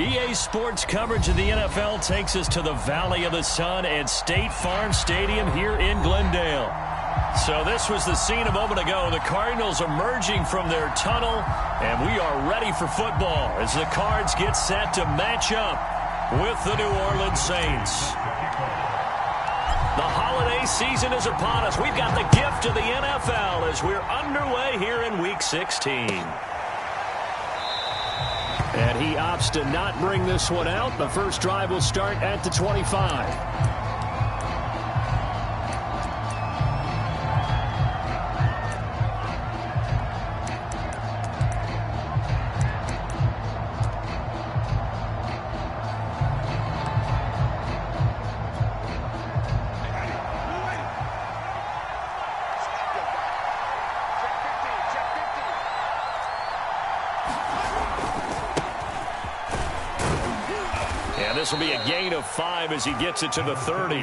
EA Sports coverage of the NFL takes us to the Valley of the Sun at State Farm Stadium here in Glendale. So this was the scene a moment ago. The Cardinals emerging from their tunnel, and we are ready for football as the Cards get set to match up with the New Orleans Saints. The holiday season is upon us. We've got the gift of the NFL as we're underway here in Week 16. And he opts to not bring this one out. The first drive will start at the 25. This will be a gain of 5 as he gets it to the 30.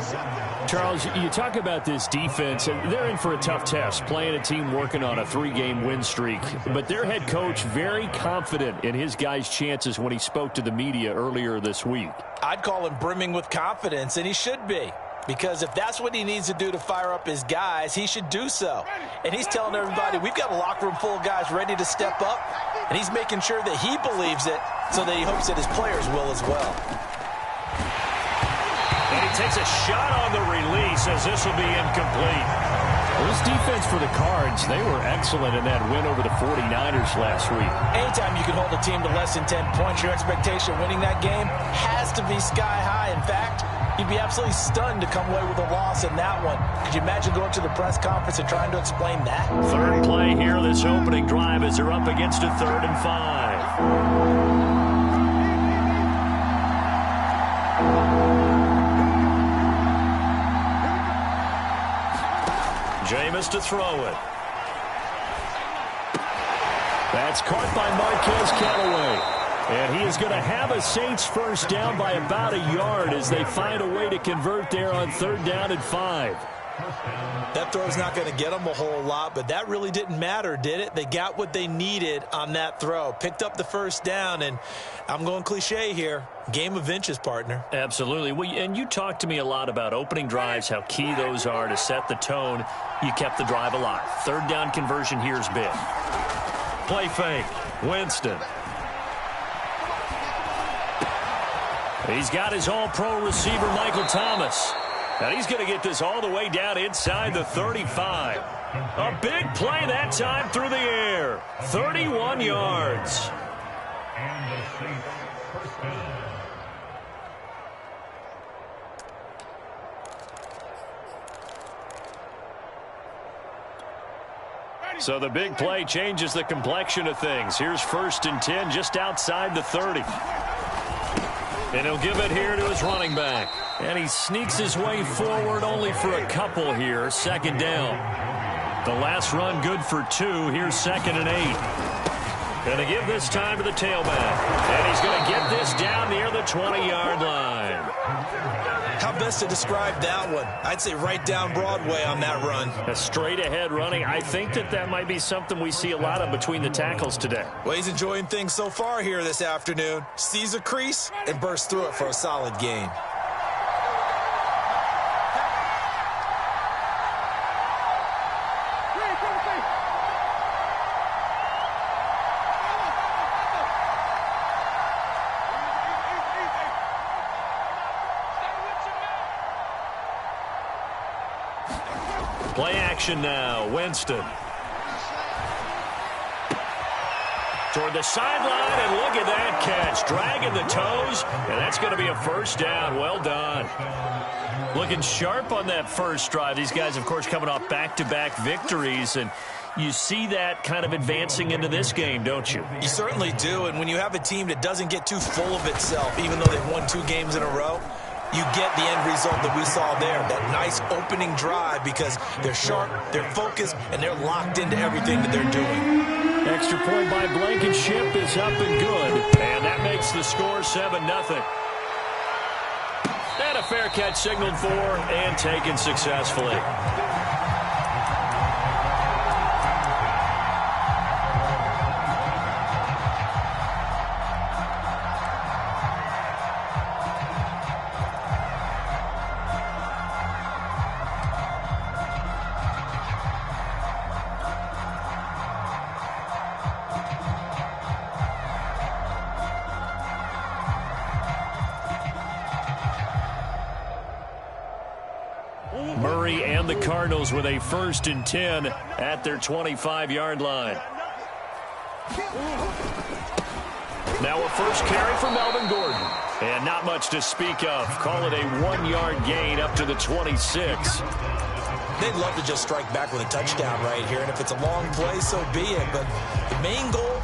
Charles, you talk about this defense, and they're in for a tough test, playing a team working on a 3-game win streak. But their head coach very confident in his guys' chances when he spoke to the media earlier this week. I'd call him brimming with confidence, and he should be. Because if that's what he needs to do to fire up his guys, he should do so. And he's telling everybody, we've got a locker room full of guys ready to step up, and he's making sure that he believes it so that he hopes that his players will as well. And he takes a shot on the release as this will be incomplete. Well, this defense for the Cards, they were excellent in that win over the 49ers last week. Anytime you can hold a team to less than 10 points, your expectation of winning that game has to be sky high. In fact, you'd be absolutely stunned to come away with a loss in that one. Could you imagine going to the press conference and trying to explain that? Third play here, this opening drive as they're up against a 3rd and 5. Jameis to throw it. That's caught by Marquez Callaway. And he is going to have a Saints first down by about a yard as they find a way to convert there on 3rd down and 5. That throw's not going to get them a whole lot, but that really didn't matter, did it? They got what they needed on that throw. Picked up the first down, and I'm going cliche here. Game of inches, partner. Absolutely. Well, and you talked to me a lot about opening drives, how key those are to set the tone. You kept the drive alive. 3rd down conversion here is big. Play fake. Winston. He's got his all-pro receiver, Michael Thomas. And he's going to get this all the way down inside the 35. A big play that time through the air. 31 yards. So the big play changes the complexion of things. Here's 1st and 10 just outside the 30. And he'll give it here to his running back. And he sneaks his way forward only for a couple here. 2nd down. The last run good for 2. Here's 2nd and 8. Going to give this time to the tailback. And he's going to get this down near the 20-yard line. How best to describe that one? I'd say right down Broadway on that run. A straight-ahead running. I think that might be something we see a lot of between the tackles today. Well, he's enjoying things so far here this afternoon. Sees a crease and bursts through it for a solid gain. Play action now. Winston. Toward the sideline, and look at that catch. Dragging the toes, and that's going to be a first down. Well done. Looking sharp on that first drive. These guys, of course, coming off back-to-back victories, and you see that kind of advancing into this game, don't you? You certainly do, and when you have a team that doesn't get too full of itself, even though they've won 2 games in a row, you get the end result that we saw there, that nice opening drive, because they're sharp, they're focused, and they're locked into everything that they're doing. Extra point by Blankenship is up and good, and that makes the score 7-0. And a fair catch signaled for and taken successfully. Murray and the Cardinals with a 1st and 10 at their 25-yard line. Now a first carry for Melvin Gordon. And not much to speak of. Call it a 1-yard gain up to the 26. They'd love to just strike back with a touchdown right here. And if it's a long play, so be it. But the main goal,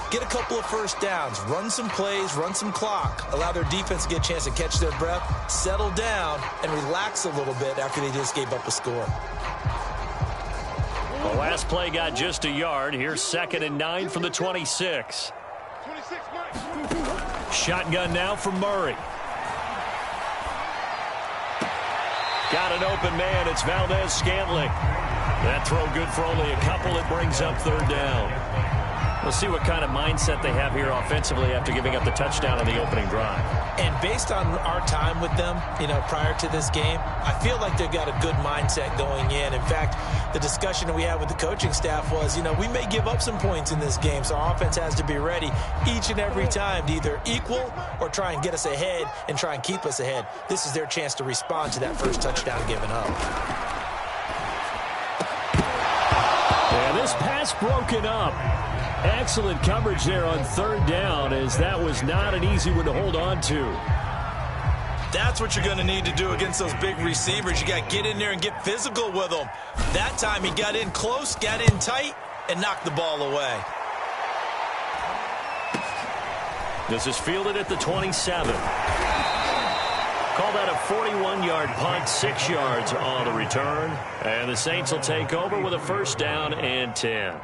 get a couple of first downs, run some plays, run some clock, allow their defense to get a chance to catch their breath, settle down, and relax a little bit after they just gave up a score. The last play got just a yard. Here's 2nd and 9 from the 26. Shotgun now for Murray. Got an open man. It's Valdez-Scantling. That throw good for only a couple. It brings up 3rd down. We'll see what kind of mindset they have here offensively after giving up the touchdown on the opening drive. And based on our time with them, prior to this game, I feel like they've got a good mindset going in. In fact, the discussion that we had with the coaching staff was, we may give up some points in this game, so our offense has to be ready each and every time to either equal or try and get us ahead and try and keep us ahead. This is their chance to respond to that first touchdown given up. And this pass broken up. Excellent coverage there on 3rd down, as that was not an easy one to hold on to. That's what you're going to need to do against those big receivers. You got to get in there and get physical with them. That time he got in close, got in tight, and knocked the ball away. This is fielded at the 27. Call that a 41-yard punt, 6 yards on the return. And the Saints will take over with a 1st down and 10.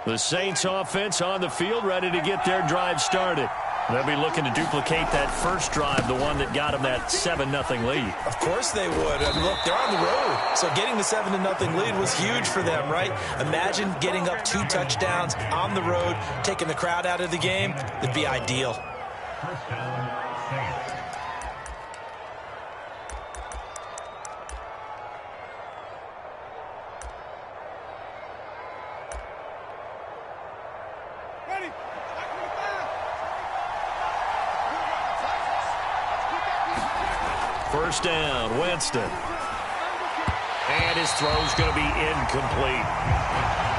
The Saints offense on the field, ready to get their drive started. They'll be looking to duplicate that first drive, the one that got them that 7-0 lead. Of course they would. I mean, look, they're on the road. So getting the 7-0 lead was huge for them, right? Imagine getting up 2 touchdowns on the road, taking the crowd out of the game. It'd be ideal. First down, Winston. And his throw's going to be incomplete.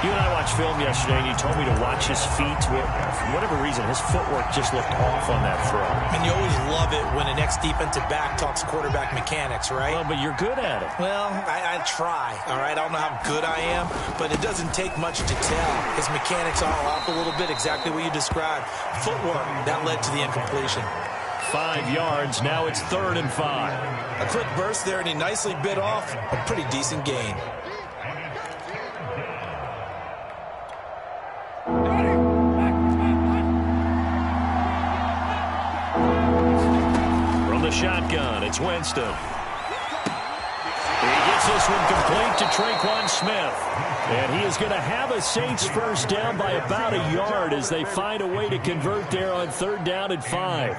You and I watched film yesterday, and you told me to watch his feet. For whatever reason, his footwork just looked off on that throw. And you always love it when an ex-defensive back talks quarterback mechanics, right? Well, but you're good at it. Well, I try, all right? I don't know how good I am, but it doesn't take much to tell. His mechanics are off a little bit, exactly what you described. Footwork, that led to the incompletion. 5 yards, now it's 3rd and 5. A quick burst there, and he nicely bit off a pretty decent gain. From the shotgun, it's Winston. He gets this one complete to Traquan Smith. And he is going to have a Saints first down by about a yard as they find a way to convert there on 3rd down and 5.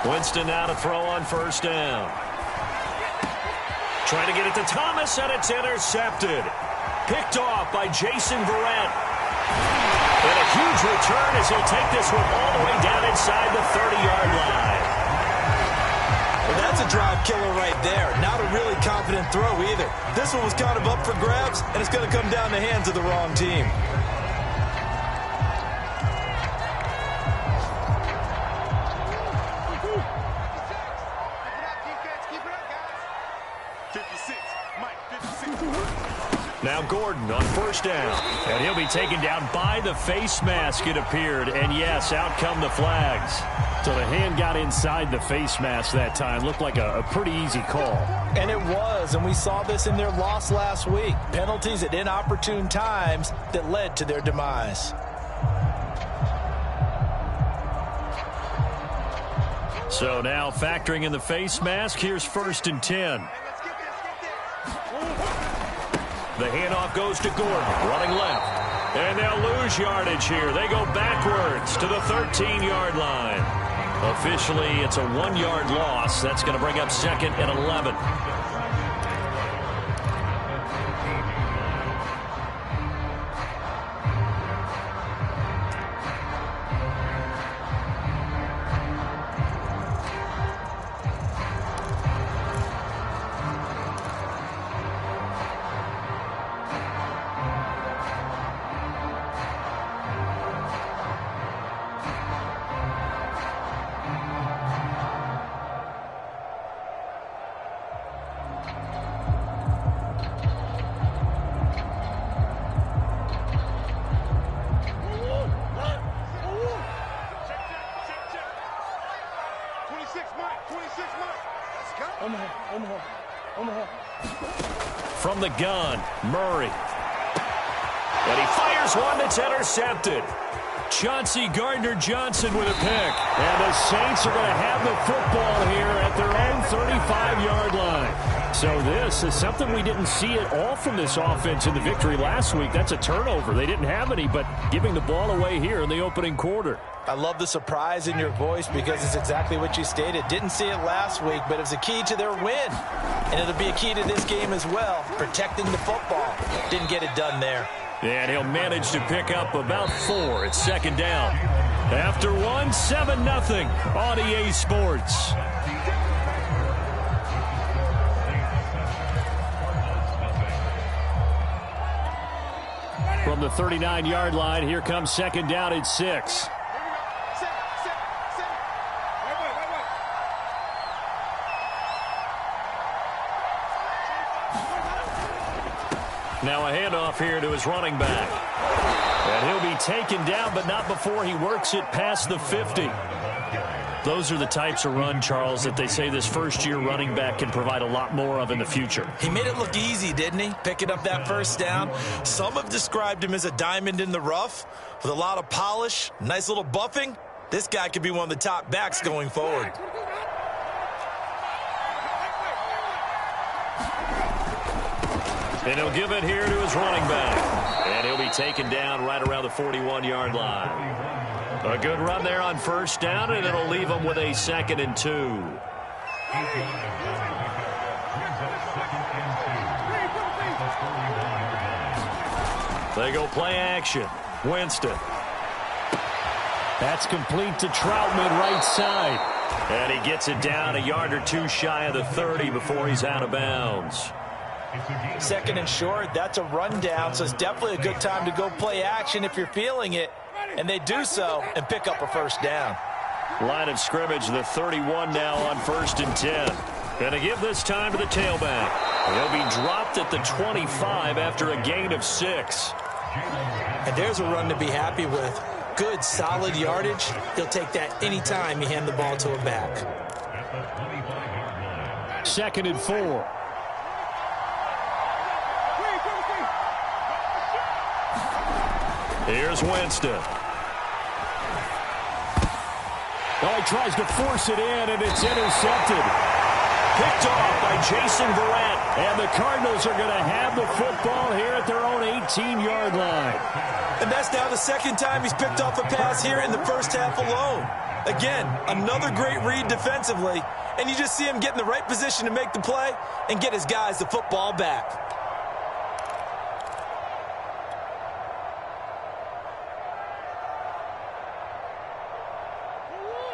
Winston now to throw on 1st down. Trying to get it to Thomas, and it's intercepted. Picked off by Jason Verrett. And a huge return as he'll take this one all the way down inside the 30-yard line. Well, that's a drive killer right there. Not a really confident throw either. This one was kind of up for grabs, and it's going to come down the hands of the wrong team. Now Gordon on first down. And he'll be taken down by the face mask, it appeared. And, yes, out come the flags. So the hand got inside the face mask that time. Looked like a pretty easy call. And it was, and we saw this in their loss last week. Penalties at inopportune times that led to their demise. So now factoring in the face mask, here's 1st and 10. The handoff goes to Gordon, running left. And they'll lose yardage here. They go backwards to the 13-yard line. Officially, it's a 1-yard loss. That's going to bring up 2nd and 11. From the gun, Murray. And he fires one that's intercepted. Chauncey Gardner-Johnson with a pick. And the Saints are going to have the football here at their own 35-yard line. So this is something we didn't see at all from this offense in the victory last week. That's a turnover. They didn't have any, but giving the ball away here in the opening quarter. I love the surprise in your voice because it's exactly what you stated. Didn't see it last week, but it was a key to their win. And it'll be a key to this game as well, protecting the football. Didn't get it done there. And he'll manage to pick up about 4 at 2nd down. After 1, 7-0 on EA Sports. From the 39-yard line, here comes 2nd down at 6. Now a handoff here to his running back. And he'll be taken down, but not before he works it past the 50. Those are the types of run, Charles, that they say this first-year running back can provide a lot more of in the future. He made it look easy, didn't he? Picking up that first down. Some have described him as a diamond in the rough with a lot of polish, nice little buffing. This guy could be one of the top backs going forward. And he'll give it here to his running back. And he'll be taken down right around the 41-yard line. A good run there on first down, and it'll leave him with a 2nd and 2. They go play action. Winston. That's complete to Troutman right side. And he gets it down a yard or 2 shy of the 30 before he's out of bounds. 2nd and short, that's a rundown, so it's definitely a good time to go play action if you're feeling it. And they do so and pick up a first down. Line of scrimmage, the 31 now on 1st and 10. Going to give this time to the tailback. He'll be dropped at the 25 after a gain of 6. And there's a run to be happy with. Good, solid yardage. He'll take that anytime you hand the ball to a back. 2nd and 4. Here's Winston. Oh, he tries to force it in, and it's intercepted. Picked off by Jason Verrett. And the Cardinals are going to have the football here at their own 18-yard line. And that's now the 2nd time he's picked off a pass here in the first half alone. Again, another great read defensively. And you just see him get in the right position to make the play and get his guys the football back.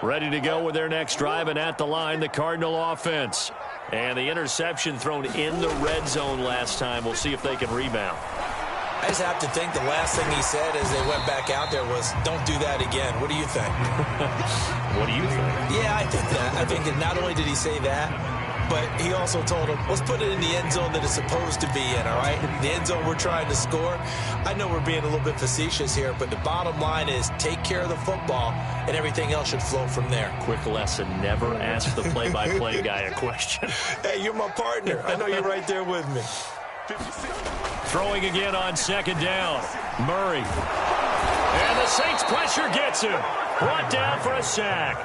Ready to go with their next drive, and at the line, the Cardinal offense. And the interception thrown in the red zone last time. We'll see if they can rebound. I just have to think the last thing he said as they went back out there was, don't do that again. What do you think? What do you think? Yeah, I think that. I think that not only did he say that, but he also told him, let's put it in the end zone that it's supposed to be in, all right? The end zone we're trying to score. I know we're being a little bit facetious here, but the bottom line is take care of the football, and everything else should flow from there. Quick lesson, never ask the play-by-play guy a question. Hey, you're my partner. I know you're right there with me. Throwing again on second down. Murray. And the Saints pressure gets him. Brought down for a sack.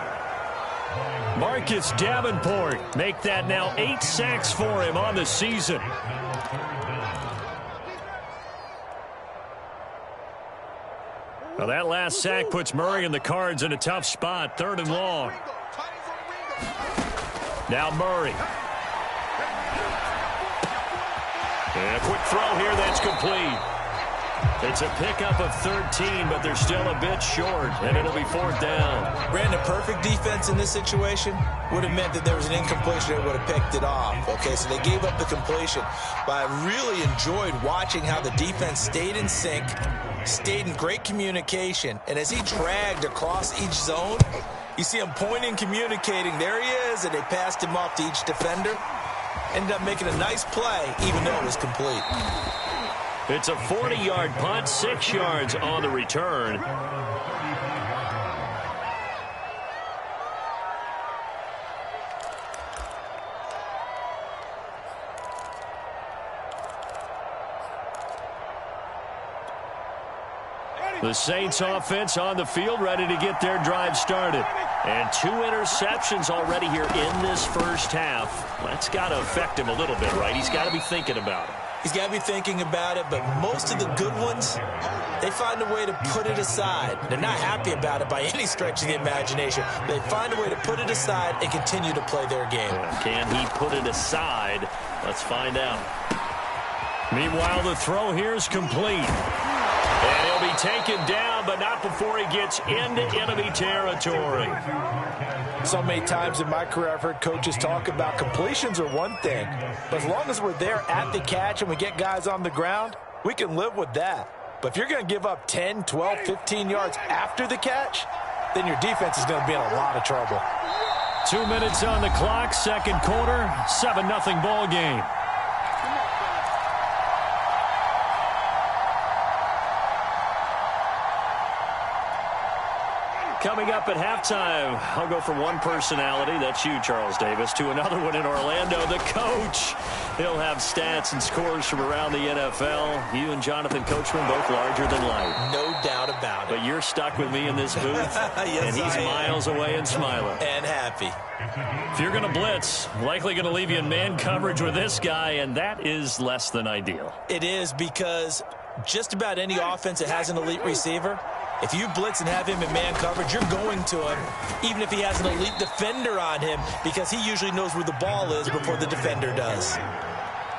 Marcus Davenport make that now 8 sacks for him on the season. Well, that last sack puts Murray and the Cards in a tough spot. 3rd and long. Now Murray. And a quick throw here that's complete. It's a pickup of 13, but they're still a bit short, and it'll be 4th down. Brandon, perfect defense in this situation would have meant that there was an incompletion that would have picked it off. Okay, so they gave up the completion, but I really enjoyed watching how the defense stayed in sync, stayed in great communication, and as he dragged across each zone, you see him pointing, communicating. There he is, and they passed him off to each defender. Ended up making a nice play, even though it was complete. It's a 40-yard punt, 6 yards on the return. The Saints offense on the field, ready to get their drive started. And 2 interceptions already here in this first half. That's got to affect him a little bit, right? He's got to be thinking about it. He's got to be thinking about it, but most of the good ones, they find a way to put it aside. They're not happy about it by any stretch of the imagination. They find a way to put it aside and continue to play their game. Can he put it aside? Let's find out. Meanwhile, the throw here is complete. And he'll be taken down, but not before he gets into enemy territory. So many times in my career, I've heard coaches talk about completions are one thing. But as long as we're there at the catch and we get guys on the ground, we can live with that. But if you're going to give up 10, 12, 15 yards after the catch, then your defense is going to be in a lot of trouble. 2 minutes on the clock, second quarter, 7-0 ball game. Coming up at halftime, I'll go from one personality, that's you, Charles Davis, to another one in Orlando, the coach. He'll have stats and scores from around the NFL. You and Jonathan Coachman both larger than life. No doubt about it. But you're stuck with me in this booth, yes, and he's miles away and smiling. And happy. If you're going to blitz, likely going to leave you in man coverage with this guy, and that is less than ideal. It is, because just about any offense that has an elite receiver, if you blitz and have him in man coverage, you're going to him, even if he has an elite defender on him, because he usually knows where the ball is before the defender does.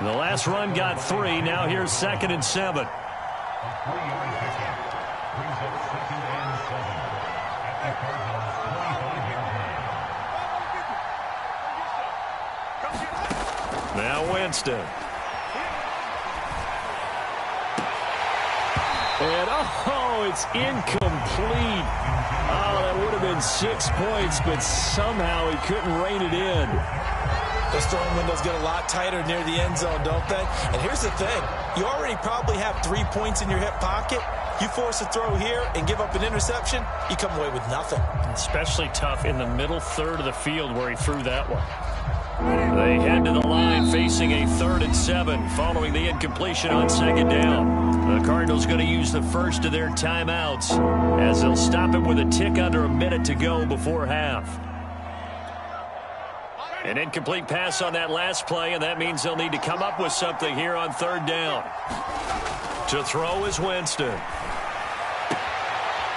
The last run got 3. Now here's 2nd and 7. Now Winston. And, it's incomplete. Oh, that would have been 6 points, but somehow he couldn't rein it in. Those throwing windows get a lot tighter near the end zone, don't they? And here's the thing. You already probably have 3 points in your hip pocket. You force a throw here and give up an interception, you come away with nothing. Especially tough in the middle third of the field where he threw that one. They head to the line facing a 3rd and 7 following the incompletion on 2nd down. The Cardinals going to use the first of their timeouts as they'll stop it with a tick under a minute to go before half. An incomplete pass on that last play, and that means they'll need to come up with something here on 3rd down. To throw is Winston.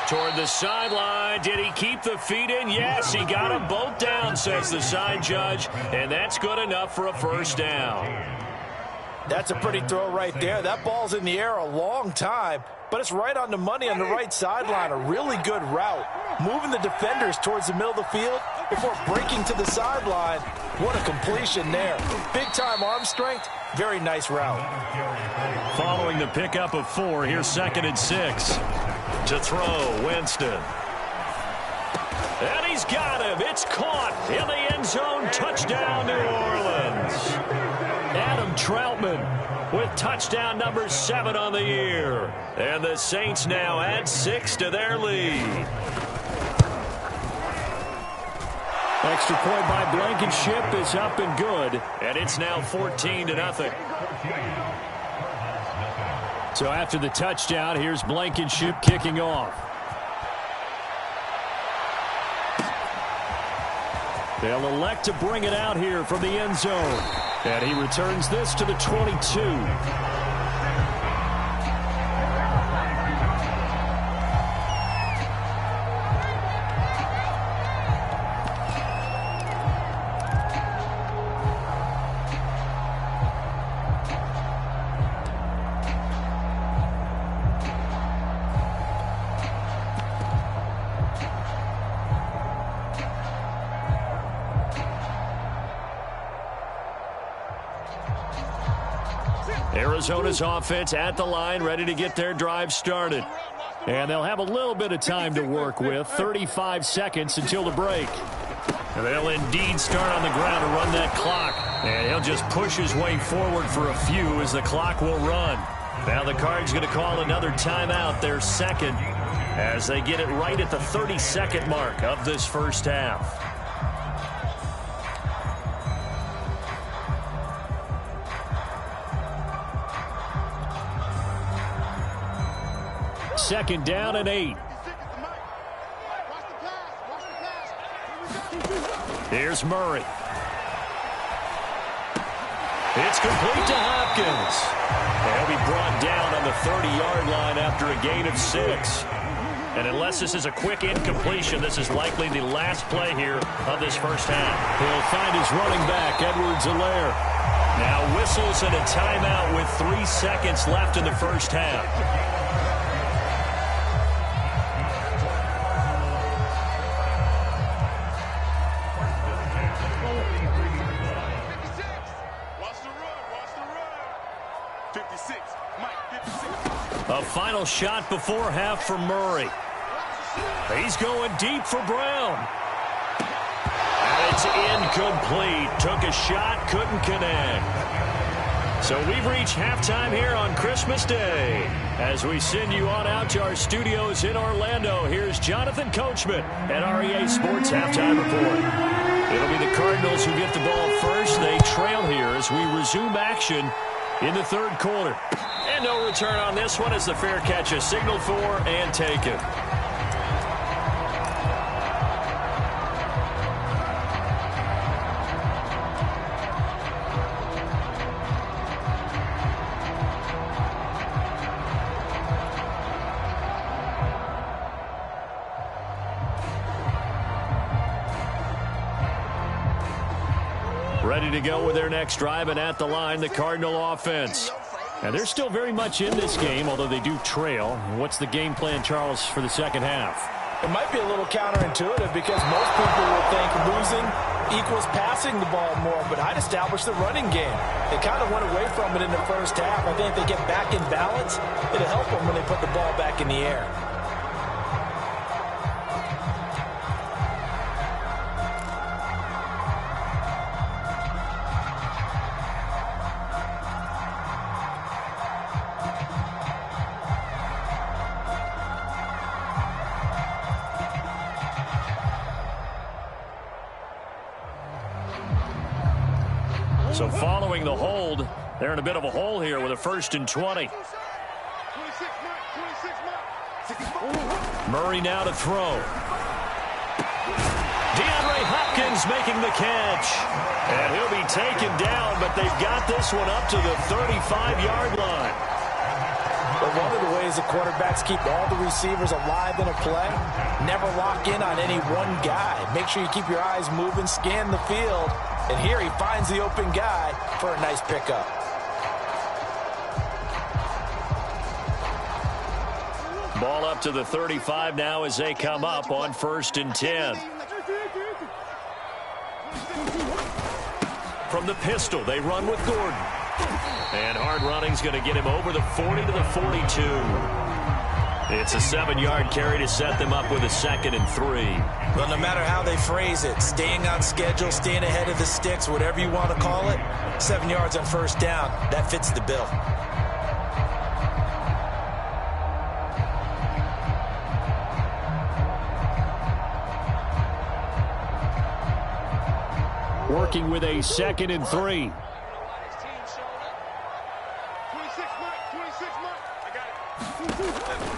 Toward the sideline. Did he keep the feet in? Yes, he got them both down, says the side judge, and that's good enough for a 1st down. That's a pretty throw right there. That ball's in the air a long time, but it's right on the money on the right sideline. A really good route. Moving the defenders towards the middle of the field before breaking to the sideline. What a completion there. Big-time arm strength. Very nice route. Following the pickup of 4, here's 2nd and 6. To throw, Winston. And he's got him. It's caught in the end zone. Touchdown, New Orleans. Troutman with touchdown number 7 on the year. And the Saints now add 6 to their lead. Extra point by Blankenship is up and good. And it's now 14-0. So after the touchdown, here's Blankenship kicking off. They'll elect to bring it out here from the end zone. And he returns this to the 22. Arizona's offense at the line, ready to get their drive started. And they'll have a little bit of time to work with, 35 seconds until the break. And they'll indeed start on the ground to run that clock. And he'll just push his way forward for a few as the clock will run. Now the Cards going to call another timeout, their second, as they get it right at the 30-second mark of this first half. Second down and 8. Here's Murray. It's complete to Hopkins. He'll be brought down on the 30-yard line after a gain of 6. And unless this is a quick incompletion, this is likely the last play here of this first half. He'll find his running back, Edwards-Helaire. Now whistles and a timeout with 3 seconds left in the first half. A final shot before half for Murray. He's going deep for Brown. And it's incomplete. Took a shot, couldn't connect. So we've reached halftime here on Christmas Day. As we send you on out to our studios in Orlando, here's Jonathan Coachman at REA Sports Halftime Report. It'll be the Cardinals who get the ball first. They trail here as we resume action in the third quarter. And no return on this one as the fair catch is signaled for and taken. Ready to go with their next drive, and at the line, the Cardinal offense. And they're still very much in this game, although they do trail. What's the game plan, Charles, for the second half? It might be a little counterintuitive because most people will think losing equals passing the ball more, but I'd establish the running game. They kind of went away from it in the first half. I think if they get back in balance, it'll help them when they put the ball back in the air. So following the hold, they're in a bit of a hole here with a 1st and 20. Murray now to throw. DeAndre Hopkins making the catch. And he'll be taken down, but they've got this one up to the 35-yard line. But one of the ways the quarterbacks keep all the receivers alive in a play, never lock in on any one guy. Make sure you keep your eyes moving, scan the field. And here he finds the open guy for a nice pickup. Ball up to the 35 now as they come up on 1st and 10. From the pistol, they run with Gordon. And hard running's going to get him over the 40 to the 42. It's a 7-yard carry to set them up with a 2nd and 3. Well, no matter how they phrase it, staying on schedule, staying ahead of the sticks, whatever you want to call it, 7 yards on first down, that fits the bill. Working with a 2nd and 3.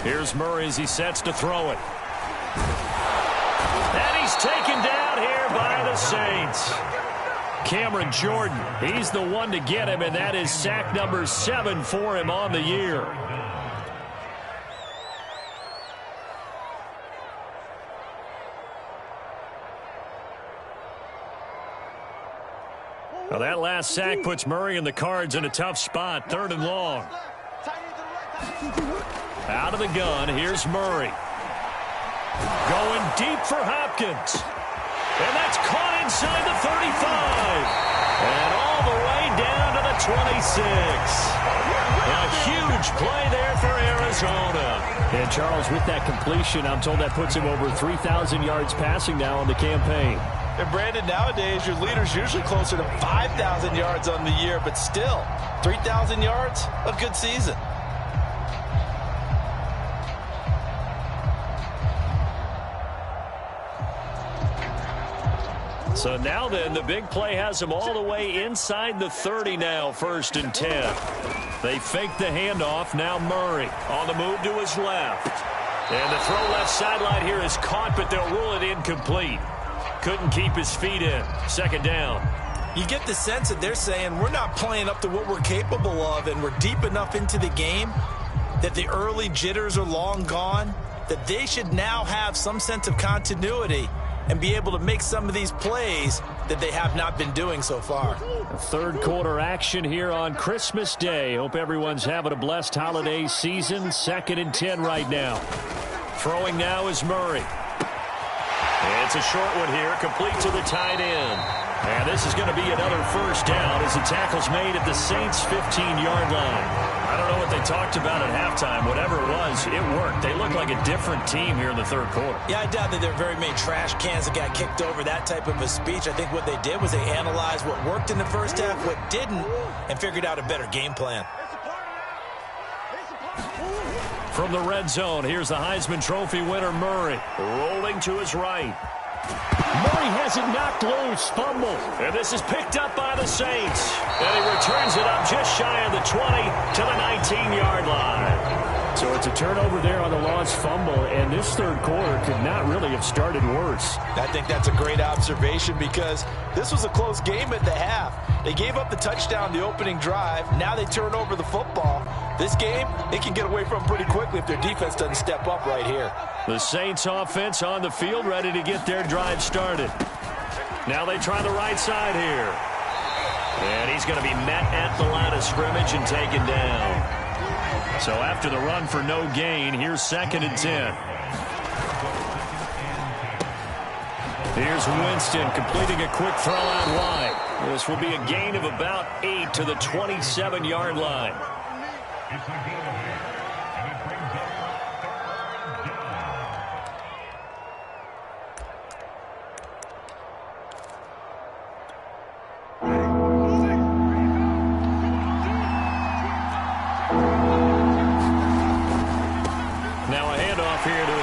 Here's Murray as he sets to throw it. And he's taken down here by the Saints. Cameron Jordan, he's the one to get him, and that is sack number 7 for him on the year. Well, that last sack puts Murray and the Cards in a tough spot, 3rd and long. Out of the gun, here's Murray. Going deep for Hopkins. And that's caught inside the 35. And all the way down to the 26. A huge play there for Arizona. And Charles, with that completion, I'm told that puts him over 3,000 yards passing now on the campaign. And Brandon, nowadays your leader's usually closer to 5,000 yards on the year, but still, 3,000 yards, a good season. So now then, the big play has him all the way inside the 30 now, 1st and 10. They fake the handoff. Now Murray on the move to his left. And the throw left sideline here is caught, but they'll rule it incomplete. Couldn't keep his feet in. 2nd down. You get the sense that they're saying we're not playing up to what we're capable of, and we're deep enough into the game that the early jitters are long gone, that they should now have some sense of continuity and be able to make some of these plays that they have not been doing so far. 3rd quarter action here on Christmas Day. Hope everyone's having a blessed holiday season. 2nd and 10 right now. Throwing now is Murray. It's a short one here, complete to the tight end. And this is going to be another 1st down as the tackle's made at the Saints' 15-yard line. I don't know what they talked about at halftime. Whatever it was, it worked. They look like a different team here in the 3rd quarter. Yeah, I doubt that there are very many trash cans that got kicked over, that type of a speech. I think what they did was they analyzed what worked in the first half, what didn't, and figured out a better game plan. From the red zone, here's the Heisman Trophy winner, Murray, rolling to his right. Murray has it knocked loose, fumble. And this is picked up by the Saints. And he returns it up just shy of the 20 to the 19-yard line. So it's a turnover there on the lost fumble, and this 3rd quarter could not really have started worse. I think that's a great observation because this was a close game at the half. They gave up the touchdown the opening drive. Now they turn over the football. This game, they can get away from pretty quickly if their defense doesn't step up right here. The Saints offense on the field, ready to get their drive started. Now they try the right side here. And he's going to be met at the line of scrimmage and taken down. So after the run for no gain, here's 2nd and 10. Here's Winston completing a quick throw out wide. This will be a gain of about 8 to the 27-yard line.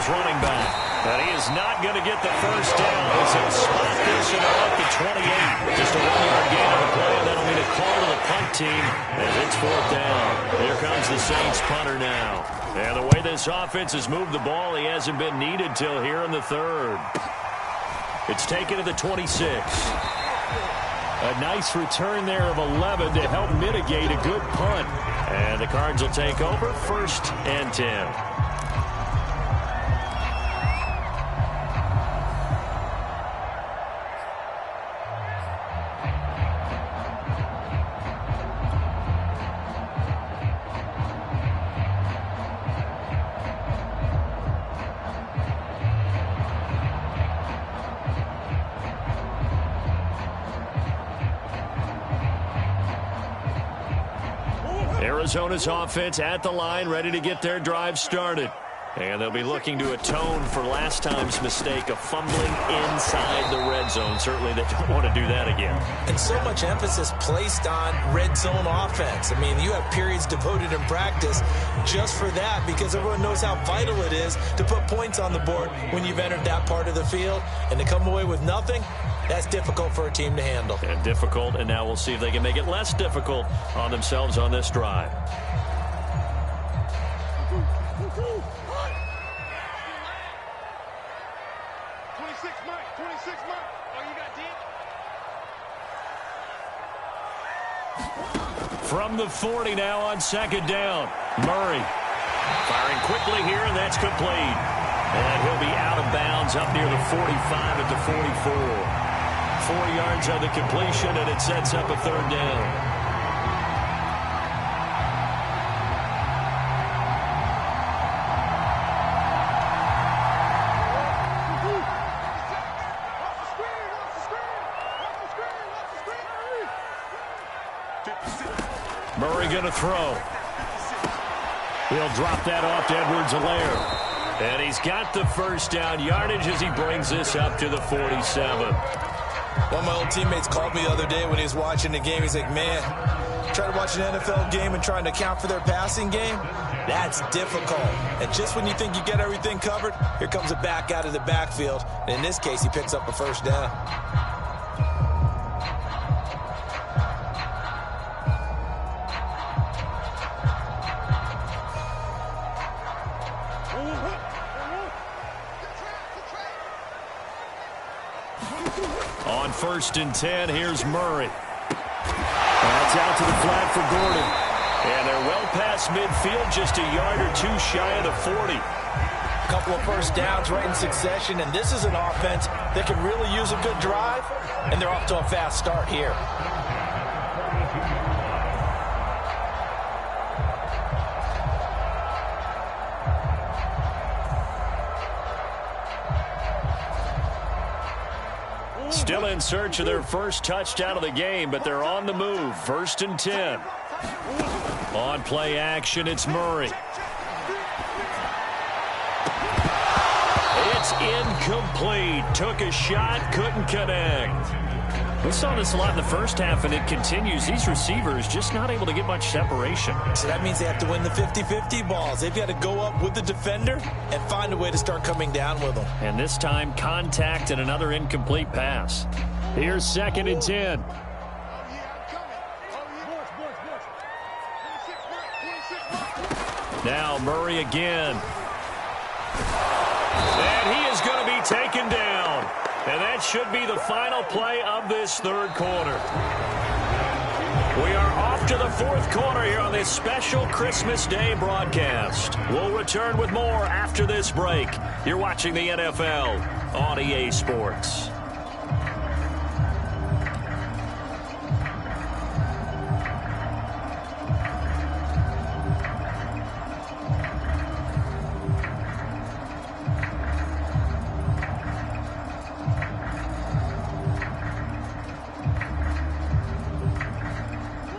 Running back. But he is not going to get the 1st down as he'll spot this and up to 28. Just a 1-yard gain on the play. That'll mean a call to the punt team as it's 4th down. Here comes the Saints punter now. And the way this offense has moved the ball, he hasn't been needed till here in the 3rd. It's taken to the 26. A nice return there of 11 to help mitigate a good punt. And the Cards will take over 1st and 10. Arizona's offense at the line, ready to get their drive started. And they'll be looking to atone for last time's mistake of fumbling inside the red zone. Certainly they don't want to do that again. And so much emphasis placed on red zone offense. I mean, you have periods devoted in practice just for that because everyone knows how vital it is to put points on the board when you've entered that part of the field. And to come away with nothing, that's difficult for a team to handle. And difficult, and now we'll see if they can make it less difficult on themselves on this drive. From the 40 now on second down. Murray firing quickly here, and that's complete. And he'll be out of bounds up near the 45 at the 44. 4 yards on the completion, and it sets up a third down. Murray going to throw. He'll drop that off to Edwards-Helaire. And he's got the first down yardage as he brings this up to the 47. One of my old teammates called me the other day when he was watching the game. He's like, man, trying to watch an NFL game and trying to account for their passing game, that's difficult. And just when you think you get everything covered, here comes a back out of the backfield. And in this case, he picks up a first down. On 1st and 10, here's Murray. That's out to the flat for Gordon. And they're well past midfield, just a yard or two shy of the 40. A couple of first downs right in succession, and this is an offense that can really use a good drive, and they're off to a fast start here. Still in search of their first touchdown of the game, but they're on the move. 1st and 10. On play action, it's Murray. It's incomplete. Took a shot, couldn't connect. We saw this a lot in the first half, and it continues. These receivers just not able to get much separation. So that means they have to win the 50-50 balls. They've got to go up with the defender and find a way to start coming down with them. And this time, contact and another incomplete pass. Here's 2nd and 10. Now Murray again. And he is going to be taken down. And that should be the final play of this third quarter. We are off to the fourth quarter here on this special Christmas Day broadcast. We'll return with more after this break. You're watching the NFL on EA Sports.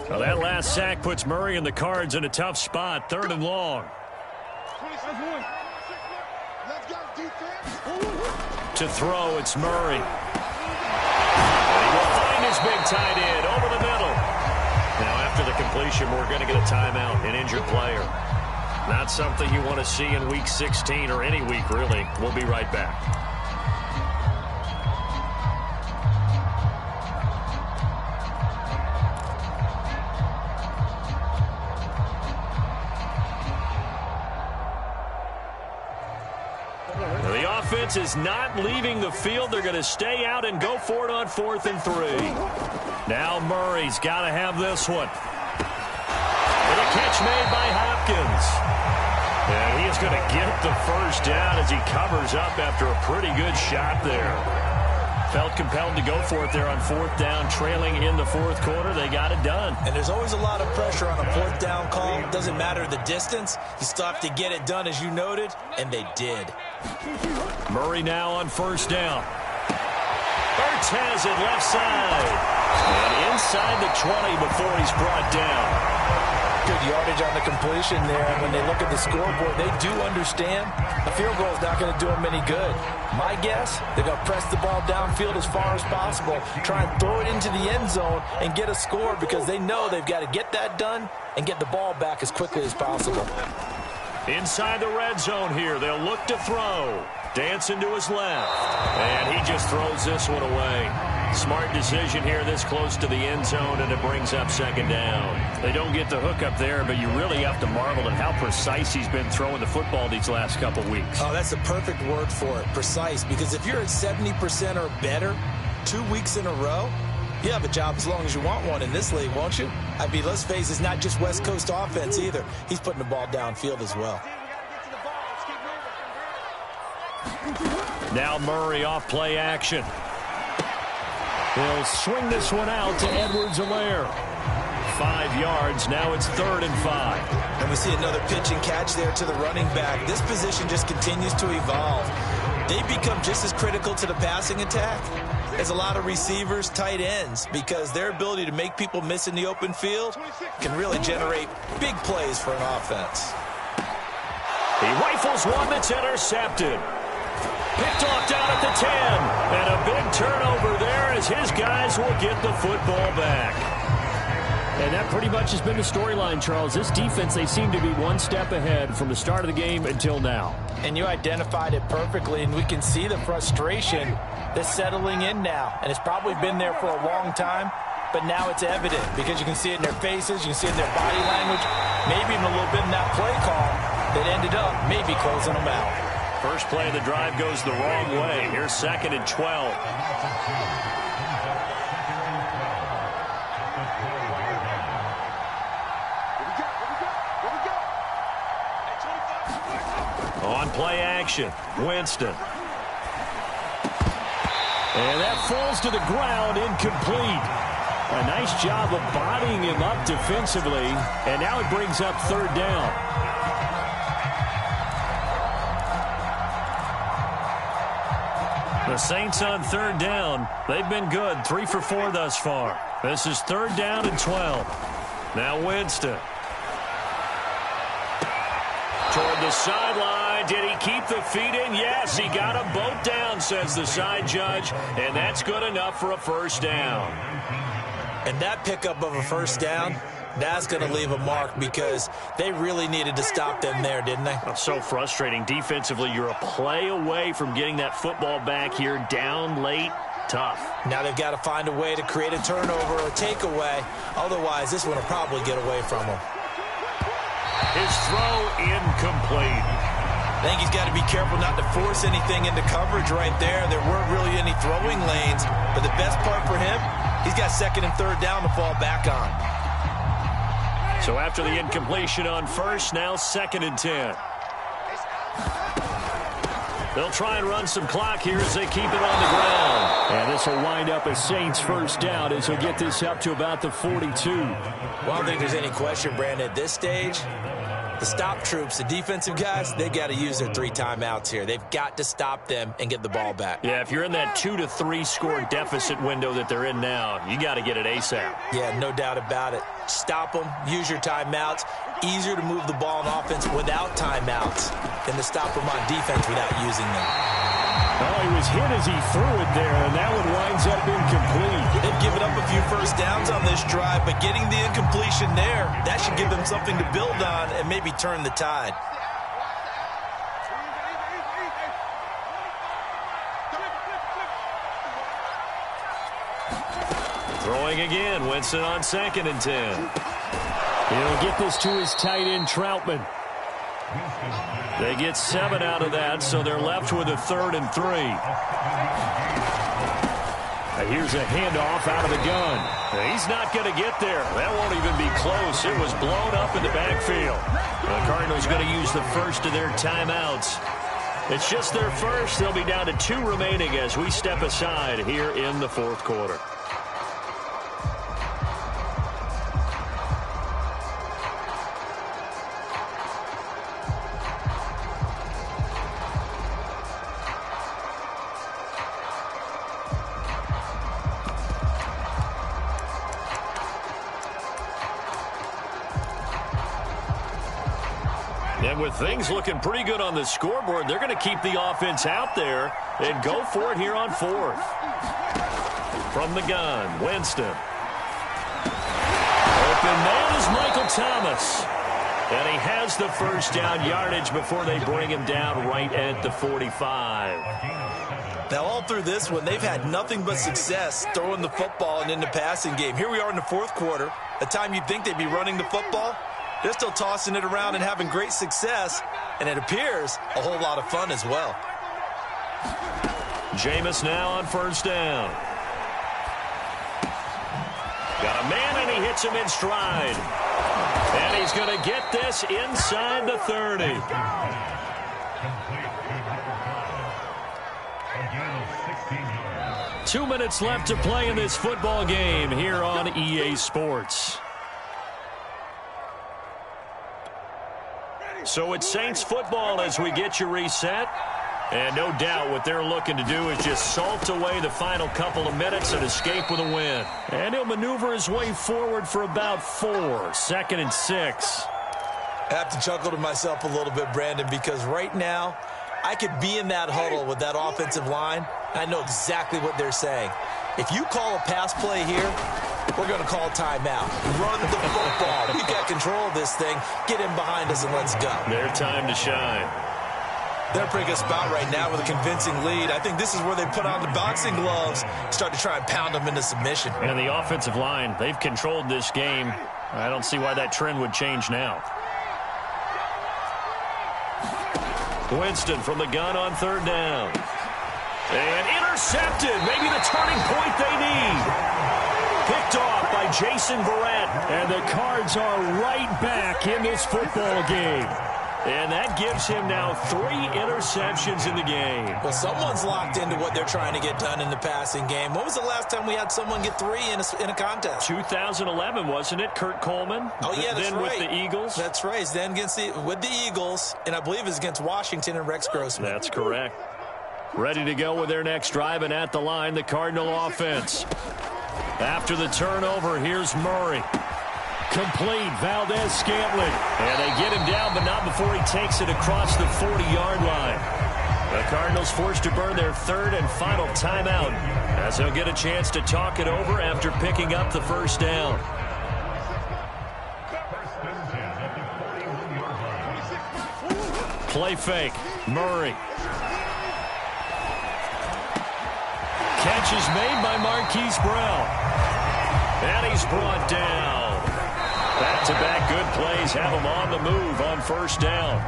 Well, that last sack puts Murray and the Cards in a tough spot. 3rd and long. To throw, it's Murray. And he will find his big tight end over the middle. Now, after the completion, we're going to get a timeout, an injured player. Not something you want to see in Week 16 or any week, really. We'll be right back. Offense is not leaving the field. They're going to stay out and go for it on 4th and 3. Now Murray's got to have this one. And a catch made by Hopkins. And he is going to get the first down as he covers up after a pretty good shot there. Felt compelled to go for it there on 4th down, trailing in the 4th quarter. They got it done. And there's always a lot of pressure on a 4th down call. Doesn't matter the distance. You still have to get it done, as you noted, and they did. Murray now on 1st down. Ertz has it left side. And inside the 20 before he's brought down. good yardage on the completion there. And when they look at the scoreboard, they do understand a field goal is not going to do them any good. My guess, they're going to press the ball downfield as far as possible, try and throw it into the end zone and get a score because they know they've got to get that done and get the ball back as quickly as possible. Inside the red zone here, they'll look to throw. Dancing to his left. And he just throws this one away. Smart decision here this close to the end zone, and it brings up second down. They don't get the hook up there, but you really have to marvel at how precise he's been throwing the football these last couple weeks. Oh, that's the perfect word for it, precise. Because if you're at 70% or better 2 weeks in a row, you have a job as long as you want one in this league, won't you? I mean, let's face it, it's not just West Coast offense either. He's putting the ball downfield as well. Now Murray off play action. He'll swing this one out to Edwards-Helaire. 5 yards. Now it's 3rd and 5. And we see another pitch and catch there to the running back. This position just continues to evolve. They become just as critical to the passing attack as a lot of receivers, tight ends, because their ability to make people miss in the open field can really generate big plays for an offense. He rifles one that's intercepted. Picked off down at the 10. And a big turnover there as his guys will get the football back. And that pretty much has been the storyline, Charles. This defense, they seem to be one step ahead from the start of the game until now. And you identified it perfectly, and we can see the frustration that's settling in now. And it's probably been there for a long time, but now it's evident because you can see it in their faces, you can see it in their body language, maybe even a little bit in that play call that ended up maybe closing them out. First play of the drive goes the wrong way. Here's 2nd and 12. On play action, Winston. And that falls to the ground, incomplete. A nice job of bodying him up defensively, and now it brings up 3rd down. The Saints on 3rd down. They've been good, 3 for 4 thus far. This is 3rd down and 12. Now Winston. Toward the sideline. Did he keep the feet in? Yes, he got them both down, says the side judge. And that's good enough for a 1st down. And that pickup of a 1st down, that's going to leave a mark because they really needed to stop them there, didn't they? That's so frustrating. Defensively, you're a play away from getting that football back here down late. Tough. Now they've got to find a way to create a turnover or a takeaway. Otherwise, this one will probably get away from them. His throw incomplete. I think he's got to be careful not to force anything into coverage right there. There weren't really any throwing lanes. But the best part for him, he's got 2nd and 3rd down to fall back on. So after the incompletion on 1st, now 2nd and 10. They'll try and run some clock here as they keep it on the ground. And this will wind up a Saints 1st down as he'll get this up to about the 42. Well, I don't think there's any question, Brandon, at this stage, the stop troops, the defensive guys, they've got to use their 3 timeouts here. They've got to stop them and get the ball back. Yeah, if you're in that 2 to 3 score deficit window that they're in now, you got to get it ASAP. Yeah, no doubt about it. Stop them, use your timeouts. Easier to move the ball on offense without timeouts than to stop them on defense without using them. Oh, he was hit as he threw it there, and that one winds up incomplete. They've given up a few 1st downs on this drive, but getting the incompletion there, that should give them something to build on and maybe turn the tide. Throwing again, Winston on 2nd and 10. He'll get this to his tight end, Troutman. They get 7 out of that, so they're left with a 3rd and 3. Here's a handoff out of the gun. He's not going to get there. That won't even be close. It was blown up in the backfield. The Cardinals going to use the 1st of their timeouts. It's just their 1st. They'll be down to 2 remaining as we step aside here in the 4th quarter. And with things looking pretty good on the scoreboard, they're going to keep the offense out there and go for it here on fourth. From the gun, Winston. Open man is Michael Thomas. And he has the first down yardage before they bring him down right at the 45. Now, all through this one, they've had nothing but success throwing the football and in the passing game. Here we are in the fourth quarter. A time you'd think they'd be running the football. They're still tossing it around and having great success. And it appears a whole lot of fun as well. Jameis now on first down. Got a man, and he hits him in stride. And he's going to get this inside the 30. 2 minutes left to play in this football game here on EA Sports. So it's Saints football as we get you reset. And no doubt what they're looking to do is just salt away the final couple of minutes and escape with a win. And he'll maneuver his way forward for about 4. 2nd and 6. I have to chuckle to myself a little bit, Brandon, because right now I could be in that huddle with that offensive line. I know exactly what they're saying. If you call a pass play here, we're going to call timeout. Run the football. We've got control of this thing. Get in behind us and let's go. Their time to shine. They're a pretty good spot right now with a convincing lead. I think this is where they put on the boxing gloves, start to try and pound them into submission. And the offensive line, they've controlled this game. I don't see why that trend would change now. Winston from the gun on third down. And intercepted. Maybe the turning point they need. Picked off by Jason Verrett. And the Cards are right back in this football game. And that gives him now 3 interceptions in the game. Well, someone's locked into what they're trying to get done in the passing game. When was the last time we had someone get 3 in a contest? 2011, wasn't it? Kurt Coleman? Oh, yeah, that's then right. With the Eagles? That's right. Then with the Eagles, and I believe it's against Washington and Rex Grossman. That's correct. Ready to go with their next drive, and at the line, the Cardinal offense. After the turnover, here's Murray. Complete, Valdez-Scantling. And they get him down, but not before he takes it across the 40-yard line. The Cardinals forced to burn their 3rd and final timeout as they'll get a chance to talk it over after picking up the first down. Play fake, Murray. Catch is made by Marquise Brown. And he's brought down. Back-to-back good plays have him on the move on first down.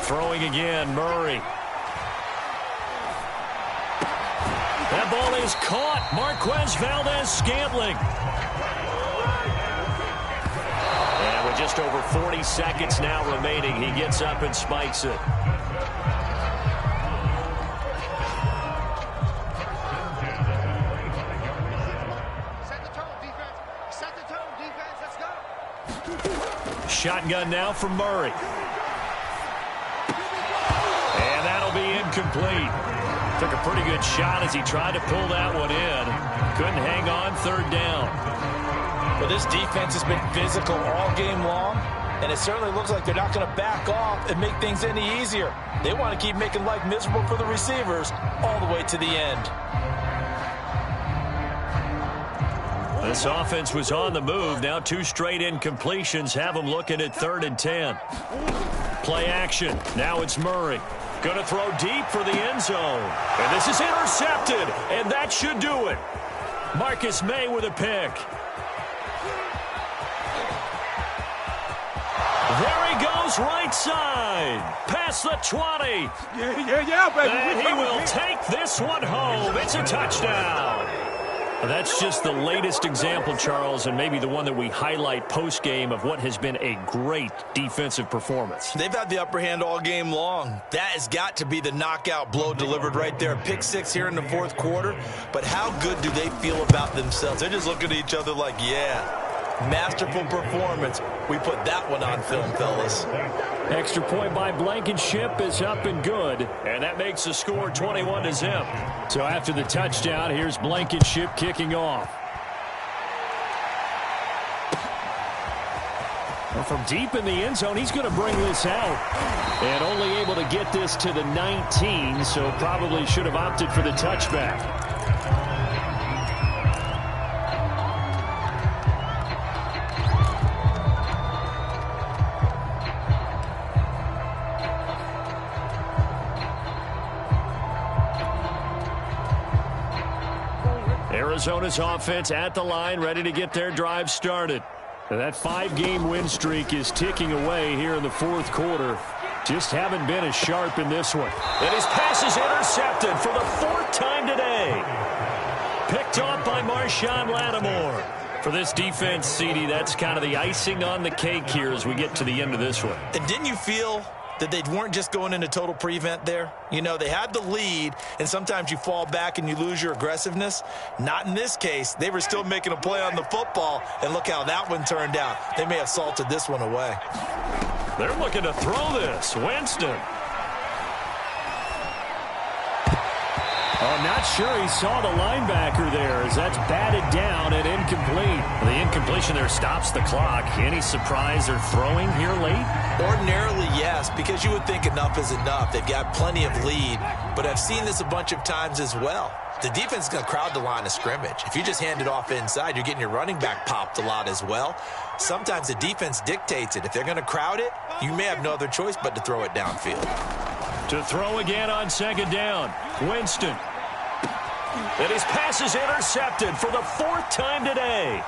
Throwing again, Murray. That ball is caught. Marquez Valdez-Scantling. And with just over 40 seconds now remaining, he gets up and spikes it. Set the tone, defense. Set the tone, defense. Let's go. Shotgun now from Murray. And that'll be incomplete. Took a pretty good shot as he tried to pull that one in. Couldn't hang on, third down. Well, this defense has been physical all game long, and it certainly looks like they're not going to back off and make things any easier. They want to keep making life miserable for the receivers all the way to the end. This offense was on the move. Now 2 straight incompletions have them looking at 3rd and 10. Play action. Now it's Murray. Going to throw deep for the end zone. And this is intercepted. And that should do it. Marcus May with a pick. There he goes, right side. Past the 20. Yeah, baby. And he will take this one home. It's a touchdown. That's just the latest example, Charles, and maybe the one that we highlight post-game of what has been a great defensive performance. They've had the upper hand all game long. That has got to be the knockout blow delivered right there. Pick 6 here in the 4th quarter. But how good do they feel about themselves? They're just looking at each other like, yeah, Masterful performance. We put that one on film, fellas. Extra point by Blankenship is up and good. And that makes the score 21-0. So after the touchdown, here's Blankenship kicking off. From deep in the end zone, he's going to bring this out. And only able to get this to the 19, so probably should have opted for the touchback. Arizona's offense at the line, ready to get their drive started. That 5-game win streak is ticking away here in the fourth quarter. Just haven't been as sharp in this one. And his pass is intercepted for the 4th time today. Picked off by Marshawn Lattimore. For this defense, CD, that's kind of the icing on the cake here as we get to the end of this one. And didn't you feel that they weren't just going into total prevent there? You know, they had the lead, and sometimes you fall back and you lose your aggressiveness. Not in this case. They were still making a play on the football, and look how that one turned out. They may have salted this one away. They're looking to throw this. Winston. I'm not sure he saw the linebacker there as that's batted down and incomplete. The incompletion there stops the clock. Any surprise they're throwing here late? Ordinarily, yes, because you would think enough is enough. They've got plenty of lead, but I've seen this a bunch of times as well. The defense is going to crowd the line of scrimmage. If you just hand it off inside, you're getting your running back popped a lot as well. Sometimes the defense dictates it. If they're going to crowd it, you may have no other choice but to throw it downfield. To throw again on 2nd down. Winston. And his pass is intercepted for the 4th time today.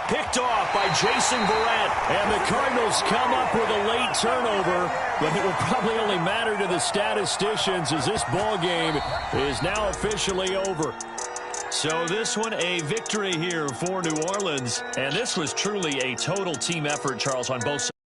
Picked off by Jason Verrett. And the Cardinals come up with a late turnover, but it will probably only matter to the statisticians as this ball game is now officially over. So this one a victory here for New Orleans. And this was truly a total team effort, Charles, on both sides.